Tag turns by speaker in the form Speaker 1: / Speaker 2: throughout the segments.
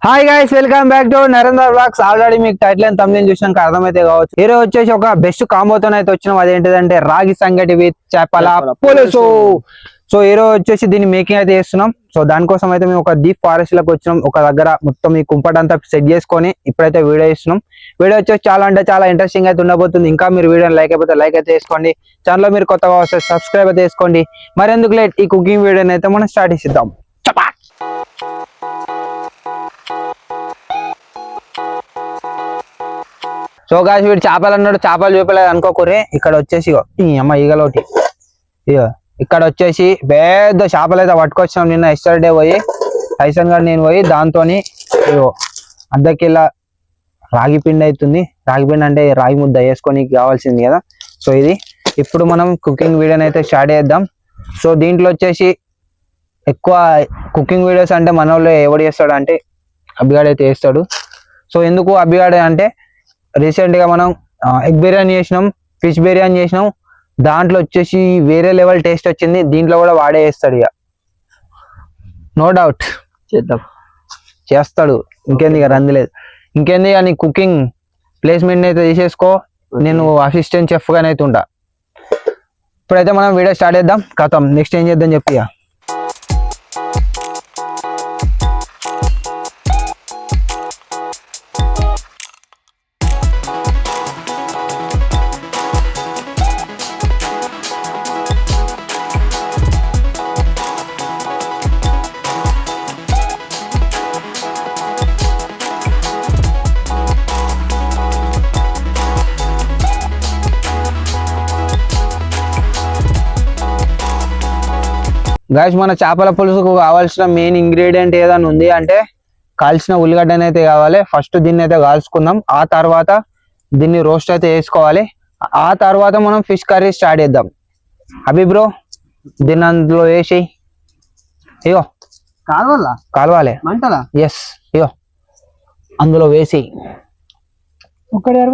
Speaker 1: Hi guys, welcome back to Narender blogs. Already మీకు title and thumbnail చూసినాక అర్థమైతే కావచ్చు. ఈ రోజు వచ్చేసి ఒక బెస్ట్ కాంబోతో అయితే వచ్చినాం. అదేంటిదంటే రాగి సంగటి విత్ చేపల పులుసు. సో ఈ రోజు వచ్చేసి దీన్ని మేకింగ్ అయితే చేస్తున్నాం. సో దానికోసం అయితే మేము ఒక డీప్ ఫారెస్ట్ లకు వచ్చినాం. ఒక దగ్గర మొత్తం ఈ కుంపటంతా సెట్ చేసుకొని ఇప్పుడైతే వీడియో ఇస్తున్నాం. వీడియో వచ్చేసి చాలా అంటే చాలా ఇంట్రెస్టింగ్ అయితే ఉండబోతుంది. ఇంకా మీరు వీడియోని లైక్ అయిపోతే లైక్ అయితే చేసుకోండి. ఛానల్ మీరు కొత్తగా వస్తే సబ్స్క్రైబ్ అయితే చేసుకోండి. మరెందుకు లేట్, ఈ కుకింగ్ వీడియోని అయితే మనం స్టార్ట్ చేద్దాం. సో గాయస్, వీడు చేపలు అన్నాడు, చేపలు చూపలేదు అనుకోకూరి. ఇక్కడ వచ్చేసి ఈ అమ్మ ఈగలోటి ఇగో ఇక్కడ వచ్చేసి పెద్ద చేపలు అయితే పట్టుకొచ్చినాం. నిన్న ఎస్టర్డే పోయి టైసన్ గారు నేను పోయి దాంతో ఇగో అర్ధకిలా రాగి పిండి అవుతుంది. రాగి పిండి అంటే రాగి ముద్ద వేసుకొని కావాల్సింది కదా. సో ఇది ఇప్పుడు మనం కుకింగ్ వీడియోని అయితే స్టార్ట్ చేద్దాం. సో దీంట్లో వచ్చేసి ఎక్కువ కుకింగ్ వీడియోస్ అంటే మన వాళ్ళు ఎవడు చేస్తాడు అంటే అబ్బిగాడు అయితే చేస్తాడు. సో ఎందుకు అబ్బిగాడే అంటే రీసెంట్ గా మనం ఎగ్ బిర్యానీ చేసినాం, ఫిష్ బిర్యానీ చేసినాం. దాంట్లో వచ్చేసి వేరే లెవెల్ టేస్ట్ వచ్చింది. దీంట్లో కూడా వాడే చేస్తాడు, ఇక నో డౌట్ చేస్తాడు. ఇంకేంది ఇక రంది లేదు. ఇంకేంది ఇక నీ కుకింగ్ ప్లేస్మెంట్ అయితే తీసేసుకో, నేను అసిస్టెంట్ చెఫ్ గానైతే ఉంటా. ఇప్పుడైతే మనం వీడియో స్టార్ట్ చేద్దాం. కథం నెక్స్ట్ ఏం చేద్దాం చెప్పి. గాయస్, మన చేపల పులుసుకు కావాల్సిన మెయిన్ ఇంగ్రీడియంట్ ఏదైనా ఉంది అంటే కాల్చిన ఉల్లిగడ్డని అయితే కావాలి. ఫస్ట్ దీన్ని అయితే కాల్చుకుందాం. ఆ తర్వాత దీన్ని రోస్ట్ అయితే వేసుకోవాలి. ఆ తర్వాత మనం ఫిష్ కర్రీ స్టార్ట్ చేద్దాం. అభి బ్రో, దీన్ని అందులో వేసి ఇగో కాలవాలి మంటలా. ఎస్, ఇగో అందులో వేసి
Speaker 2: ఒక్కడే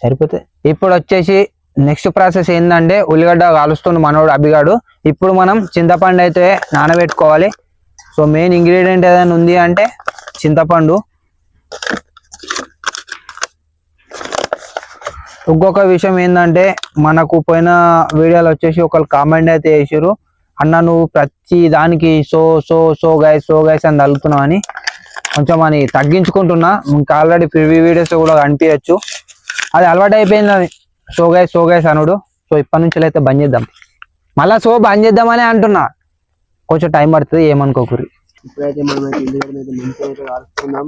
Speaker 1: సరిపోతే. ఇప్పుడు వచ్చేసి నెక్స్ట్ ప్రాసెస్ ఏంటంటే ఉల్లిగడ్డ కాలుస్తుంది మనోడు అబ్బిగాడు. ఇప్పుడు మనం చింతపండు అయితే నానబెట్టుకోవాలి. సో మెయిన్ ఇంగ్రీడియంట్ ఏదైనా ఉంది అంటే చింతపండు. ఇంకొక విషయం ఏంటంటే మనకు పోయిన వీడియోలో వచ్చేసి ఒకళ్ళు కామెంట్ అయితే చేసారు, అన్న నువ్వు ప్రతి దానికి సో సో సో గైస్ అని తగ్గుతున్నావు అని. కొంచెం అని తగ్గించుకుంటున్నా. ఇంకా ఆల్రెడీ ప్రివ్యూ వీడియోస్ కూడా కనిపించచ్చు. అది అలవాటు అయిపోయింది అది సో గైస్ అనుడు. సో ఇప్పటి నుంచి అయితే బంద్ చేద్దాం. మళ్ళా సో బంద్ చేద్దామని అంటున్నా, కొంచెం టైం పడుతుంది, ఏమనుకోకూరి.
Speaker 2: ఇప్పుడైతే మనం అయితే కాల్చుకుందాం.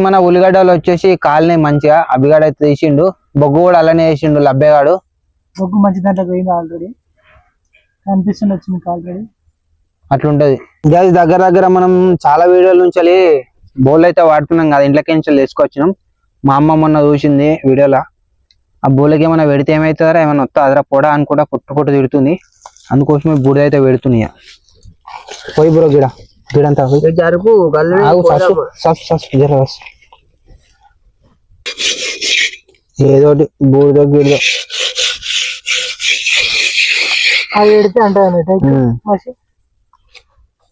Speaker 1: మన ఉల్లిగడ్డలు వచ్చేసి కాలనీ మంచిగా అబ్బిగాడు అయితే తీసిండు. బొగ్గు కూడా అలానే వేసిండు లబ్బేగాడు.
Speaker 2: బొగ్గు మంచి దాంట్లో పోయింది, ఆల్రెడీ కనిపిస్తుంది వచ్చి మీకు ఆల్రెడీ.
Speaker 1: అట్లుంటది గైస్. దగ్గర మనం చాలా వీడియోల నుంచి బౌల్ అయితే వాడుతున్నాం కదా, ఇంట్లోకి నుంచి వేసుకొచ్చినాం. మా అమ్మ మొన్న చూసింది వీడియోలో, ఆ బౌల్కి ఏమైనా పెడితే ఏమవుతుందా, ఏమైనా వస్తా అదరా పొడ అని కూడా పుట్టు తిడుతుంది. అందుకోసమే బూడిద అయితే పెడుతున్నాయి. పోయి బ్రో గిడంతా
Speaker 2: జరుపు
Speaker 1: ఏదోటి బూడిద గిడిద
Speaker 2: అది పెడితే అంటే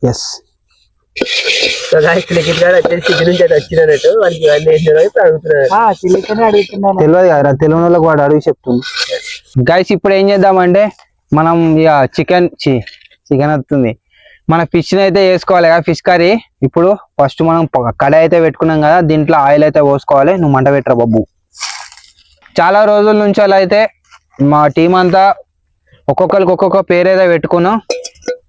Speaker 1: ఎస్. తెలియదు కదా, తెలియని వాళ్ళకి వాడు అడిగి చెప్తుంది. గైస్, ఇప్పుడు ఏం చేద్దామంటే మనం ఇక చికెన్ వస్తుంది, మన ఫిష్ అయితే వేసుకోవాలి కదా, ఫిష్ కర్రీ. ఇప్పుడు ఫస్ట్ మనం కడాయి అయితే పెట్టుకున్నాం కదా, దీంట్లో ఆయిల్ అయితే పోసుకోవాలి. నువ్వు మంట పెట్టరా బాబు. చాలా రోజుల నుంచి అలా అయితే మా టీం అంతా ఒక్కొక్కరికి ఒక్కొక్క పేరు అయితే పెట్టుకున్నాం.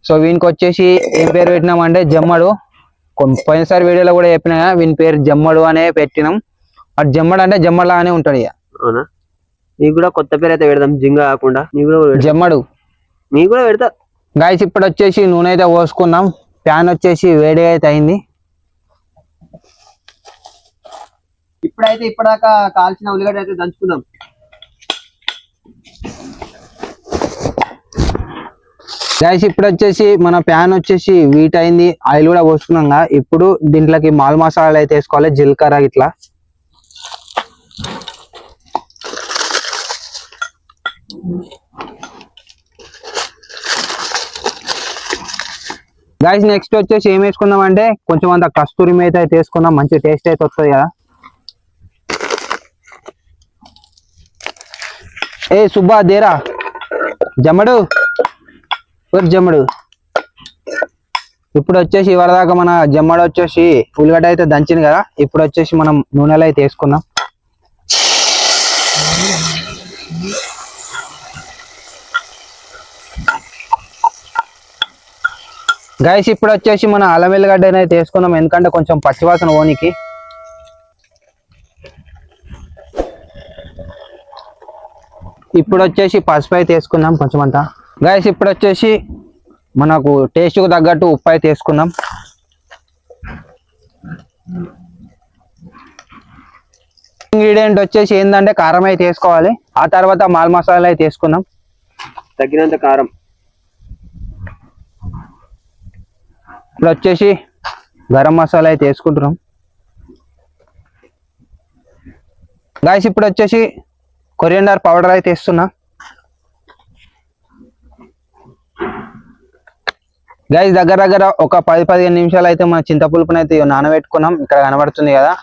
Speaker 1: సో వీనికి వచ్చేసి ఏం పేరు పెట్టినామంటే జమ్మడు. పోయినసారి వీడియోలో కూడా చెప్పినా వీని పేరు జమ్మడు అనే పెట్టినాం. అటు జమ్మడు అంటే జమ్మడులా అనే ఉంటాడు. ఇక
Speaker 2: అవునా, నీకు కూడా కొత్త పేరు అయితే పెడదాం, జింగ కాకుండా
Speaker 1: జమ్మడు
Speaker 2: నీకు కూడా పెడతా.
Speaker 1: గాయస్, ఇప్పుడు వచ్చేసి నూనె అయితే పోసుకున్నాం. ప్యాన్ వచ్చేసి వేడి అయితే అయింది.
Speaker 2: ఇప్పుడైతే ఇప్పటిదాకా కాల్చిన ఉల్లిగడ్డ అయితే దంచుకుందాం.
Speaker 1: గైస్, ఇప్పుడు వచ్చేసి మన ప్యాన్ వచ్చేసి వీట్ అయింది, ఆయిల్ కూడా పోసుకున్నాం. ఇప్పుడు దీంట్లోకి మాల్ మసాలాలు అయితే వేసుకోవాలి, జీలకర్ర ఇట్లా. గైస్ నెక్స్ట్ వచ్చేసి ఏం వేసుకుందాం అంటే కొంచెం అంత కస్తూరి మేత అయితే వేసుకుందాం, మంచి టేస్ట్ అయితే వస్తుంది కదా. ఏ సుబ్బా దేరా జమ్మడు జమ్మడు. ఇప్పుడు వచ్చేసి ఇవరదాకా మన జమ్మడు వచ్చేసి ఉల్లిగడ్డ అయితే దంచింది కదా, ఇప్పుడు వచ్చేసి మనం నూనెలో అయితే వేసుకుందాం. గైస్ ఇప్పుడు వచ్చేసి మన అల్లం వెల్లిగడ్డ అయితే వేసుకుందాం, ఎందుకంటే కొంచెం పచ్చివాసన ఓనికి. ఇప్పుడు వచ్చేసి పసుపు అయితే వేసుకుందాం కొంచెం అంతా. గైస్ ఇప్పుడు వచ్చేసి మనకు టేస్ట్కు తగ్గట్టు ఉప్పు అయితే వేసుకుందాం. ఇంగ్రీడియంట్ వచ్చేసి ఏంటంటే కారం అయితే వేసుకోవాలి, ఆ తర్వాత మాల్ మసాలా అయితే వేసుకుందాం తగినంత కారం. ఇప్పుడు వచ్చేసి గరం మసాలా అయితే వేసుకుంటున్నాం. గాయస్ ఇప్పుడు వచ్చేసి కొరియండర్ పౌడర్ అయితే వేస్తున్నా. గాయస్ దగ్గర దగ్గర ఒక 10-15 నిమిషాలు అయితే మన చింతపులుపుని అయితే నానబెట్టుకున్నాం, ఇక్కడ కనబడుతుంది కదా.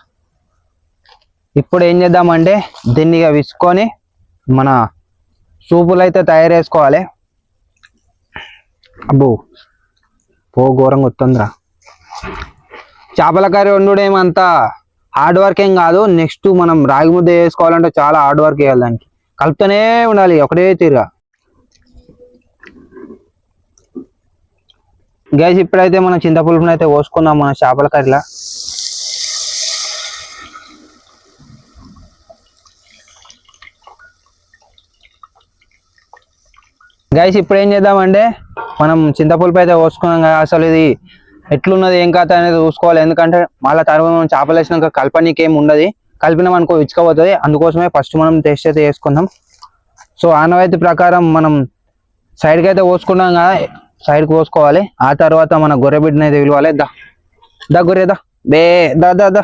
Speaker 1: ఇప్పుడు ఏం చేద్దామంటే దీన్ని విసుకొని మన సూపులు అయితే తయారు చేసుకోవాలి. అబ్బో పో ఘోరంగా వస్తుందిరా. చేపల కర్రీ వండుడు ఏమంతా హార్డ్ వర్క్ ఏం కాదు, నెక్స్ట్ మనం రాగి ముద్ద వేసుకోవాలంటే చాలా హార్డ్ వర్క్ వేయాలి, దానికి కలుపుతూనే ఉండాలి ఒకటే తీరుగా. గైస్ ఇప్పుడైతే మనం చింతపులుపుని అయితే పోసుకుందాం మన చేపల కర్రీలా. గైస్ ఇప్పుడు ఏం చేద్దామంటే మనం చింతపులుపు అయితే పోసుకున్నాం కదా, అసలు ఇది ఎట్లున్నది ఏం కథ అనేది చూసుకోవాలి, ఎందుకంటే మళ్ళీ తర్వాత మనం చేపలు వేసినాక కలపనీకి ఏమి ఉండదు, కలిపినాం అనుకో ఇచ్చుకోపోతుంది. అందుకోసమే ఫస్ట్ మనం టేస్ట్ అయితే వేసుకుందాం. సో ఆనవాయితీ ప్రకారం మనం సైడ్కి అయితే పోసుకున్నాం కదా, సైడ్కి పోసుకోవాలి. ఆ తర్వాత మన గొర్రెబిడ్డని అయితే పిలవాలి. దా గొర్రె దా బే దా దా దా.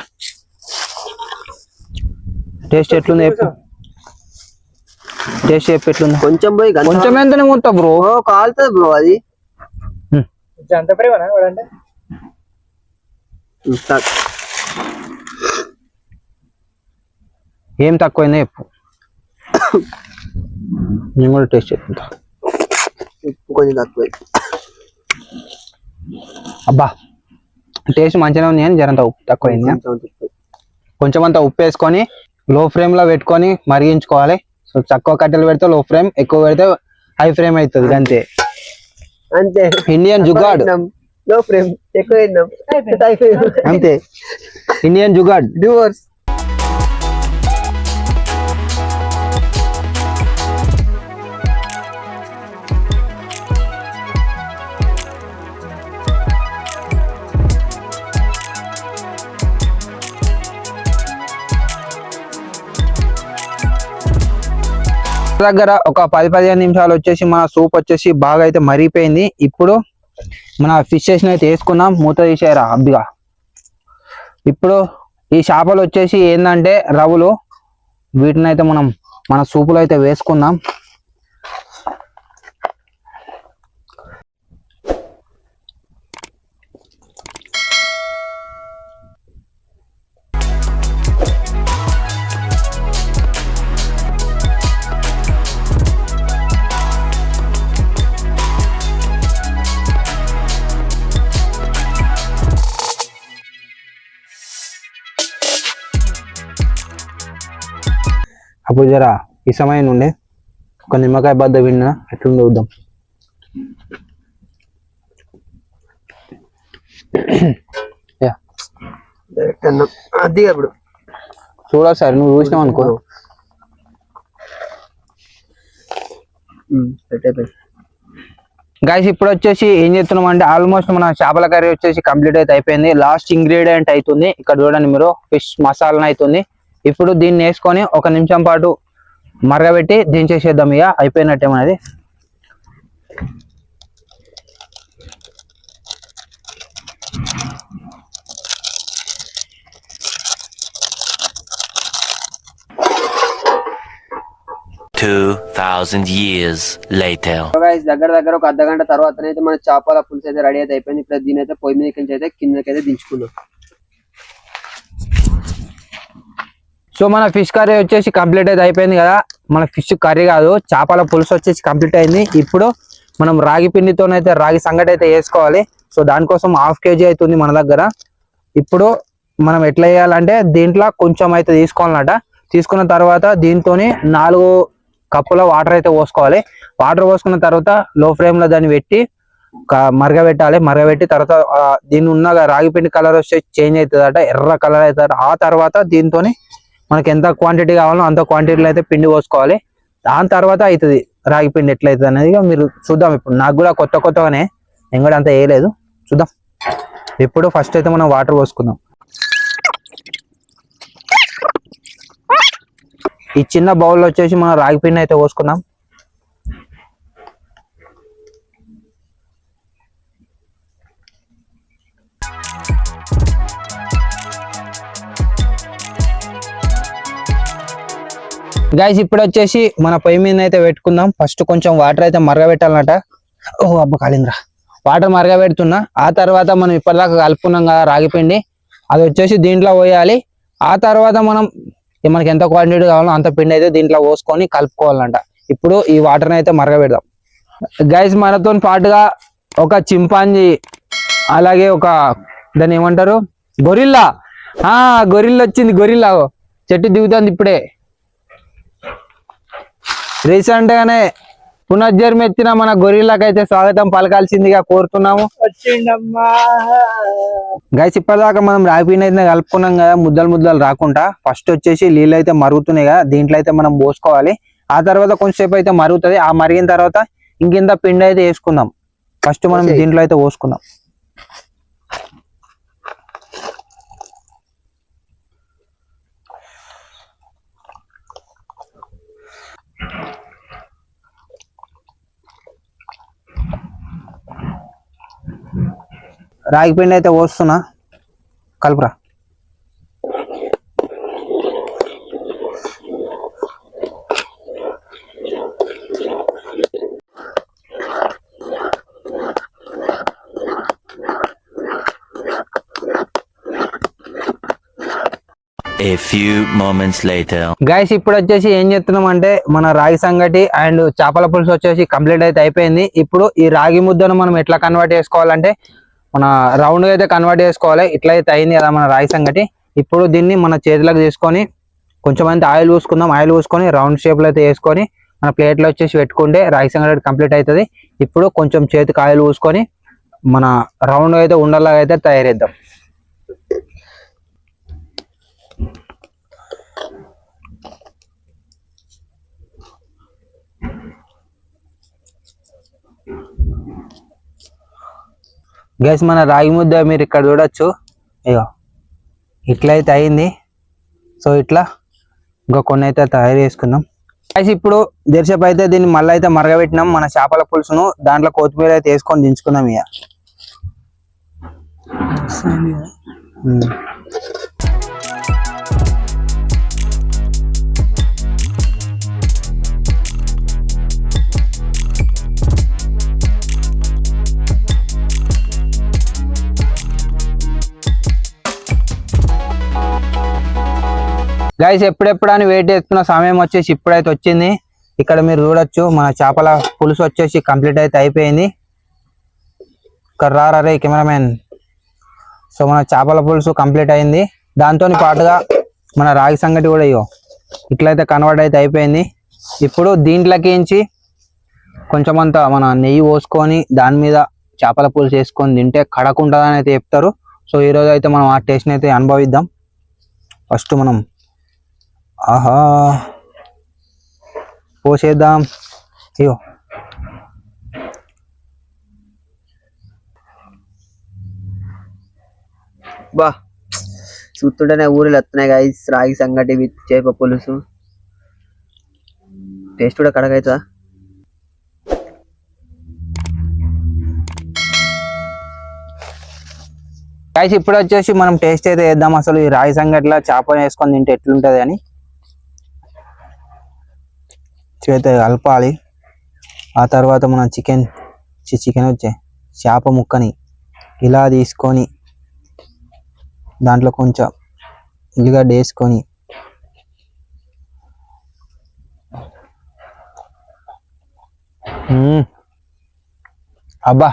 Speaker 1: టేస్ట్ ఎట్లుంది చెప్పు, టేస్ట్ చెప్పు ఎట్లుంది.
Speaker 3: కొంచెం పోయి
Speaker 1: కొంచెం ఎంతనే మొత్తం బ్రో,
Speaker 3: కాలుతుంది బ్రో అది.
Speaker 2: అంత ప్రేమనా వాడంటే?
Speaker 1: ఏం తక్కువైందో చెప్పు, నేను కూడా టేస్ట్ చెప్తా.
Speaker 3: ఉప్పు కొంచెం తక్కువ.
Speaker 1: అబ్బా టేస్ట్ మంచిగా ఉంది కానీ జరంత ఉప్పు తక్కువైంది. కొంచెం అంత ఉప్పు వేసుకొని లో ఫ్లేమ్ లో పెట్టుకొని మరిగించుకోవాలి. సో తక్కువ కట్టెలు పెడితే లో ఫ్లేమ్, ఎక్కువ పెడితే హై ఫ్లేమ్ అవుతుంది అంతే.
Speaker 3: అంతే
Speaker 1: ఇండియన్ జుగాడ్.
Speaker 3: లో ఫ్రేమ్ ఎక్కువ
Speaker 1: అంతే ఇండియన్ జుగాడ్.
Speaker 3: డివోర్స్.
Speaker 1: దగ్గర ఒక 10-15 నిమిషాలు వచ్చేసి మన సూప్ వచ్చేసి బాగా అయితే మరిగిపోయింది. ఇప్పుడు మన ఫిషెస్ అయితే వేసుకున్నాం, మూత తీసేయరా అబ్బిగా. ఇప్పుడు ఈ చేపలు వచ్చేసి ఏంటంటే రవ్వులు, వీటిని అయితే మనం మన సూపులో అయితే వేసుకుందాం. అప్పుడు జరా ఈ సమయం నుండి ఒక నిమ్మకాయ బద్ద విన్నా ఎట్లుందో చూద్దాం.
Speaker 3: అది అప్పుడు
Speaker 1: చూడ సార్, నువ్వు చూసినావు అనుకో. గైస్ ఇప్పుడు వచ్చేసి ఏం చేస్తున్నాం అంటే ఆల్మోస్ట్ మన చేపల కర్రీ వచ్చేసి కంప్లీట్ అయితే అయిపోయింది. లాస్ట్ ఇంగ్రీడియంట్ అవుతుంది, ఇక్కడ చూడండి మీరు, ఫిష్ మసాలా అవుతుంది. ఇప్పుడు దీన్ని వేసుకొని 1 నిమిషం పాటు మరగబెట్టి దించేసేద్దాం, ఇక అయిపోయినట్టేమన్నది.
Speaker 4: 2,000 years later.
Speaker 3: గైస్ దగ్గర దగ్గర ఒక అర్ధ గంట తర్వాత అయితే మన చేపల పులుసు అయితే రెడీ అయితే అయిపోయింది. ఇప్పుడు దీని అయితే పొయ్యి మీద నుంచి అయితే కిందకైతే దించుకుందాం.
Speaker 1: సో మన ఫిష్ కర్రీ వచ్చేసి కంప్లీట్ అయితే అయిపోయింది కదా. మన ఫిష్ కర్రీ కాదు, చేపల పులుసు వచ్చేసి కంప్లీట్ అయింది. ఇప్పుడు మనం రాగి పిండితోనైతే రాగి సంగటి అయితే వేసుకోవాలి. సో దానికోసం 1/2 kg అవుతుంది మన దగ్గర. ఇప్పుడు మనం ఎట్లా చేయాలంటే దీంట్లో కొంచెం అయితే తీసుకోవాలన్నట. తీసుకున్న తర్వాత దీంతోని 4 కప్పుల వాటర్ అయితే పోసుకోవాలి. వాటర్ పోసుకున్న తర్వాత లో ఫ్లేమ్ లో దాన్ని పెట్టి మరగబెట్టాలి. మరగబెట్టి తర్వాత దీని ఉన్న రాగి పిండి కలర్ వచ్చి చేంజ్ అవుతుందట, ఎర్ర కలర్ అవుతుంది. ఆ తర్వాత దీంతోని మనకి ఎంత క్వాంటిటీ కావాలో అంత క్వాంటిటీలో అయితే పిండి పోసుకోవాలి. దాని తర్వాత అవుతుంది రాగి పిండి ఎట్లా అవుతుంది అనేది మీరు చూద్దాం. ఇప్పుడు నాకు కూడా కొత్తగానే, నేను కూడా అంత వేయలేదు, చూద్దాం. ఇప్పుడు ఫస్ట్ అయితే మనం వాటర్ పోసుకుందాం. ఈ చిన్న బౌల్లో వచ్చేసి మనం రాగి పిండి అయితే పోసుకుందాం. గైస్ ఇప్పుడు వచ్చేసి మన పొయ్యి మీద అయితే పెట్టుకుందాం. ఫస్ట్ కొంచెం వాటర్ అయితే మరగబెట్టాలన్నట. ఓ అబ్బా కాలింద్రా. వాటర్ మరగబెడుతున్నా. ఆ తర్వాత మనం ఇప్పటిదాకా కలుపుకున్నాం కదా రాగి పిండి, అది వచ్చేసి దీంట్లో పోయాలి. ఆ తర్వాత మనకి ఎంత క్వాంటిటీ కావాలో అంత పిండి అయితే దీంట్లో పోసుకొని కలుపుకోవాలంట. ఇప్పుడు ఈ వాటర్ని అయితే మరగబెడదాం. గైస్ మనతో పాటుగా ఒక చింపాంజీ, అలాగే ఒక దాన్ని ఏమంటారు, గొరిల్లా. గొరిల్లా వచ్చింది. గొరిల్లా చెట్టు దిగుతుంది ఇప్పుడే. రీసెంట్ గానే పునర్జన్మ ఎత్తిన మన గొరిల్లాకైతే స్వాగతం పలకాల్సిందిగా కోరుతున్నాము. గైస్ ఇప్పటిదాకా మనం రాగి పిండి అయితే కలుపుకున్నాం కదా, ముద్దలు ముద్దలు రాకుండా. ఫస్ట్ వచ్చేసి నీళ్ళు అయితే మరుగుతున్నాయి కదా, దీంట్లో అయితే మనం పోసుకోవాలి. ఆ తర్వాత కొంచెంసేపు అయితే మరుగుతుంది. ఆ మరిగిన తర్వాత ఇంకింత పిండి అయితే వేసుకుందాం. ఫస్ట్ మనం దీంట్లో అయితే పోసుకుందాం. రాగి పిండి అయితే పోస్తున్నా, కలుపురా.
Speaker 4: A few moments later.
Speaker 1: Guys ఇప్పుడు వచ్చేసి ఏం చేస్తున్నాం అంటే మన రాగి సంగటి అండ్ చేపల పులుసు వచ్చేసి కంప్లీట్ అయితే అయిపోయింది. ఇప్పుడు ఈ రాగి ముద్దను మనం ఎట్లా కన్వర్ట్ చేసుకోవాలంటే మన రౌండ్ అయితే కన్వర్ట్ చేసుకోవాలి. ఇట్లా అయితే అయింది కదా మన రాగి సంగటి. ఇప్పుడు దీన్ని మన చేతులకు తీసుకొని కొంచెం అంత ఆయిల్ పూసుకుందాం. ఆయిల్ పూసుకొని రౌండ్ షేప్లో అయితే వేసుకొని మన ప్లేట్లో వచ్చేసి పెట్టుకుంటే రాగి సంగటి కంప్లీట్ అవుతుంది. ఇప్పుడు కొంచెం చేతికి ఆయిల్ పూసుకొని మన రౌండ్ అయితే ఉండలాగా అయితే తయారేద్దాం. గైస్ మన రాగి ముద్ద మీరు ఇక్కడ చూడొచ్చు, ఇగో ఇట్లా అయితే అయింది. సో ఇట్లా ఇంకా కొన్ని అయితే తయారు చేసుకుందాం. గైస్ ఇప్పుడు దేశపు అయితే దీన్ని మళ్ళీ అయితే మరగబెట్టినాం మన చేపల పులుసును. దాంట్లో కొత్తిమీర అయితే వేసుకొని దించుకుందాం. ఇక గైస్ ఎప్పుడెప్పుడు అని వెయిట్ చేస్తున్న సమయం వచ్చేసి ఇప్పుడైతే వచ్చింది. ఇక్కడ మీరు చూడొచ్చు మన చేపల పులుసు వచ్చేసి కంప్లీట్ అయితే అయిపోయింది. ఇక్కడ రారే కెమెరామెన్. సో మన చేపల పులుసు కంప్లీట్ అయింది. దాంతో పాటుగా మన రాగి సంగటి కూడా ఇగో ఇట్లయితే కన్వర్ట్ అయితే అయిపోయింది. ఇప్పుడు దీంట్లోకించి కొంచెం అంతా మన నెయ్యి పోసుకొని దాని మీద చేపల పులుసు వేసుకొని తింటే కడకుంటుందని అయితే చెప్తారు. సో ఈరోజు అయితే మనం ఆ టేస్ట్ని అయితే అనుభవిద్దాం. ఫస్ట్ మనం ఆహా పోసేద్దాం. అయ్యో
Speaker 3: బా చూస్తుంటేనే ఊరిలో వస్తున్నాయి గైస్ రాగి సంగటి విత్ చేప పులుసు. టేస్ట్ కూడా కడగవుతుందా?
Speaker 1: గైస్ ఇప్పుడు వచ్చేసి మనం టేస్ట్ అయితే వేద్దాం అసలు ఈ రాగి సంగటిలో చేప వేసుకొని తింటే ఎట్లుంటది అని. మంచిగా అయితే కలపాలి. ఆ తర్వాత మన చికెన్ వచ్చే చేప ముక్కని ఇలా తీసుకొని దాంట్లో కొంచెం ఉల్లిగడ్డ వేసుకొని అబ్బా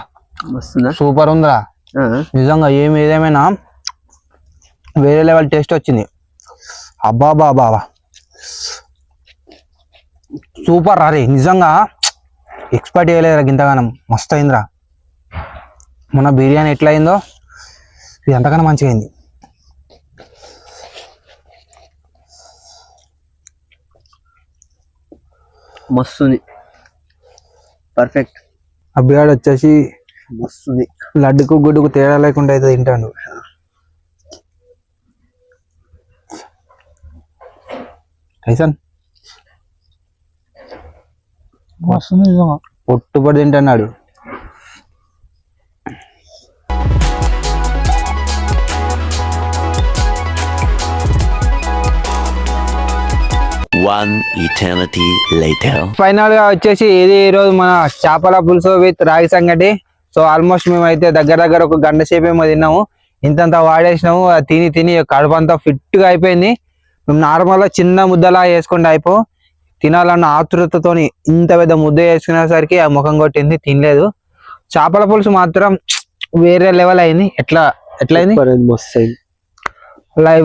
Speaker 3: వస్తుందా?
Speaker 1: సూపర్ ఉందిరా నిజంగా. ఏదేమైనా వేరే లెవెల్ టేస్ట్ వచ్చింది. అబ్బా బాబా సూపర్ రా నిజంగా. ఎక్స్పర్ట్ చేయలేదురా ఇంతగానం. మస్తు అయిందిరా. మన బిర్యానీ ఎట్లా అయిందో ఇది ఎంతగానో మంచిగా అయింది.
Speaker 3: మస్తుంది, పర్ఫెక్ట్.
Speaker 1: అబ్బిగాడు వచ్చేసి
Speaker 3: మస్తుంది.
Speaker 1: లడ్డుకు గుడ్డుకు తేడా లేకుండా అయితే తింటాడు. కైసన్
Speaker 2: వస్తుంది నిజంగా.
Speaker 1: పొట్టుపడి తింటున్నాడు.
Speaker 4: One eternity later.
Speaker 1: ఫైనల్ గా వచ్చేసి ఇది ఈ రోజు మన చేపల పులుసు విత్ రాగి సంగటి. సో ఆల్మోస్ట్ మేమైతే దగ్గర ఒక గంట సేపు ఏమో తిన్నాము. ఇంతంత వాడేసినాము. అది తిని తిని కడుపు అంతా ఫిట్ గా అయిపోయింది. మేము నార్మల్ గా చిన్న ముద్దలా వేసుకుంటే అయిపో, తినాలన్న ఆతృతతోని ఇంత పెద్ద ముద్ద వేసుకునేసరికి ఆ ముఖం కొట్టింది, తినలేదు. చేపల పులుసు మాత్రం వేరే లెవెల్ అయింది. ఎట్లయింది
Speaker 3: మస్తు అయింది.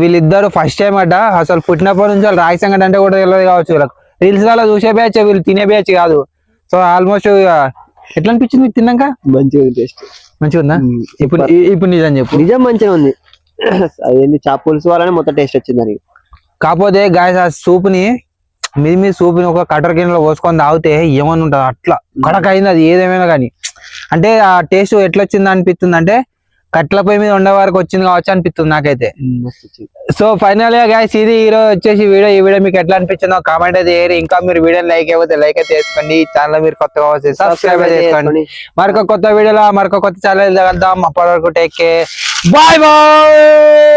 Speaker 1: వీళ్ళిద్దరు ఫస్ట్ టైం అట. అసలు పుట్టినప్పటి నుంచి వాళ్ళు రాగి సంగటి అంటే కూడా తెలియదు కావచ్చు వీళ్ళకి. రీల్స్ లలో చూసే బ్యాచ్, వీళ్ళు తినే బ్యాచ్ కాదు. సో ఆల్మోస్ట్ ఎట్లా అనిపించింది మీకు తిన్నాక?
Speaker 3: మంచిగా టేస్ట్
Speaker 1: మంచిగా ఉందా? ఇప్పుడు నిజం చెప్పు.
Speaker 3: నిజం మంచిగా ఉంది. అదేంటి చేప పులుసు వల్లనే మొత్తం టేస్ట్ వచ్చింది దానికి.
Speaker 1: కాకపోతే గాయస్ ఆ సూప్ ని మీ సూప్ ని ఒక కటర్ గిన్నెలో పోసుకొని తాగితే ఏమని ఉంటది అట్లా కడక అయింది అది ఏదేమైనా కానీ. అంటే ఆ టేస్ట్ ఎట్లా వచ్చింది అనిపిస్తుంది అంటే కట్ల పొయ్యి మీద ఉండే వరకు వచ్చింది కావచ్చు అనిపిస్తుంది నాకైతే. సో ఫైనల్ గా గైస్ ఇది ఈరోజు వచ్చేసి వీడియో. ఈ వీడియో మీకు ఎట్లా అనిపించిందో కామెంట్ అయితే చేయరు. ఇంకా మీరు వీడియోని లైక్ అయిపోతే లైక్ అయితే చేసుకోండి. ఛానల్ మీరు కొత్తగా వస్తే సబ్స్క్రైబ్ చేసుకోండి. మరొక కొత్త వీడియోలో మరొక కొత్త ఛానల్ తగలుద్దాం. అప్పటి వరకు టేక్ కేర్. Bye bye.